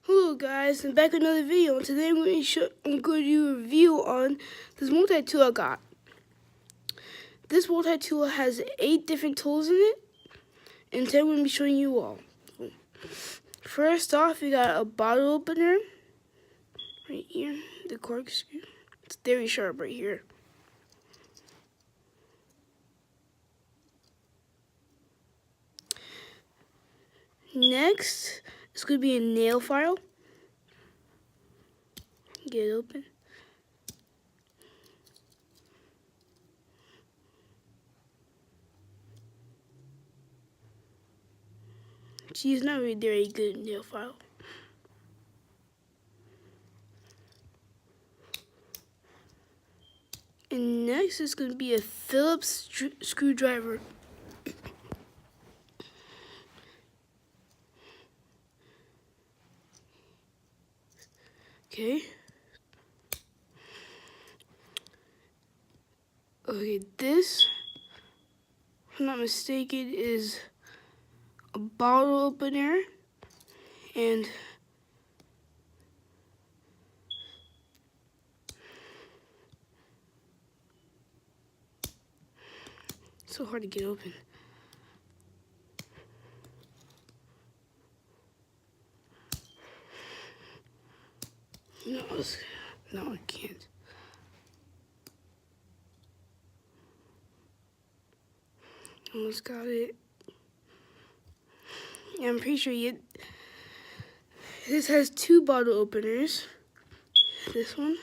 Hello guys, I'm back with another video, and today I'm going to do a review on this multi-tool I got. This multi-tool has 8 different tools in it, and today I'm going to be showing you all. First off, we got a bottle opener right here, the corkscrew. It's very sharp right here. Next, it's going to be a nail file. Get it open. She's not really very good nail file. And next is going to be a Phillips screwdriver. Okay. Okay, this, if I'm not mistaken, is a bottle opener, and it's so hard to get open. No, I can't. Almost got it. Yeah, I'm pretty sure this has 2 bottle openers. This one.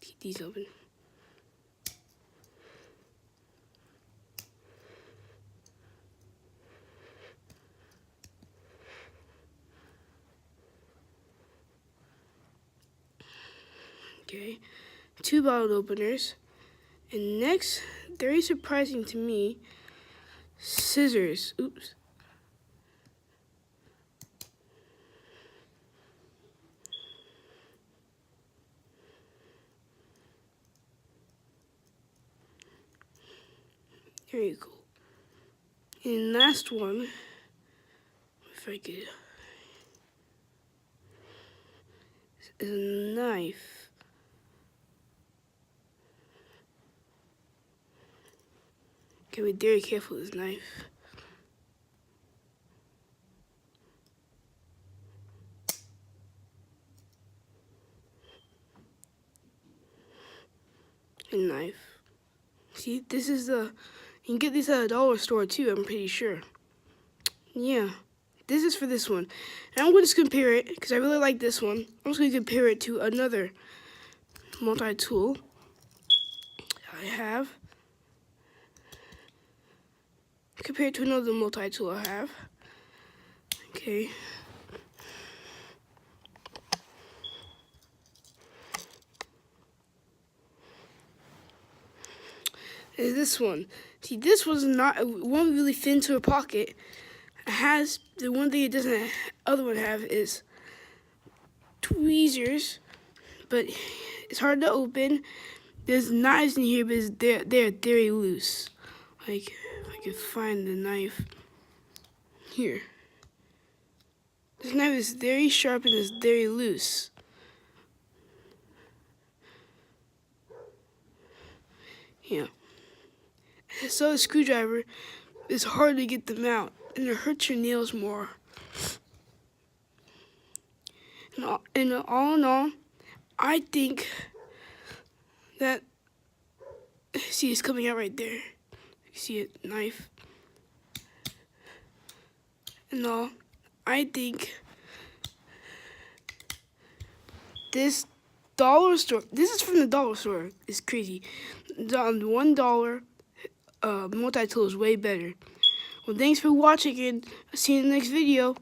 Keep these open. Okay, 2 bottle openers. And next, very surprising to me, scissors. Oops. Very cool. And last one, if I could, is a knife. Okay, be very careful with this knife. A knife. See, this is you can get these at a dollar store too, I'm pretty sure. Yeah, this is for this one. And I'm going to compare it, because I really like this one. I'm just going to compare it to another multi-tool I have. Compared to another multi-tool I have. Okay. Is this one. See, this was not, it won't really fit into a pocket. It has, the one thing it doesn't, other one have is tweezers, but it's hard to open. There's knives in here, but they're very loose. Like, if I could find the knife here. This knife is very sharp and it's very loose. Yeah. So the screwdriver is hard to get them out, and it hurts your nails more. And all in all, I think that, see, it's coming out right there. You see it, knife. And all, I think this dollar store, this is from the dollar store, it's crazy. The $1 multi-tool is way better. Well, thanks for watching, and I'll see you in the next video.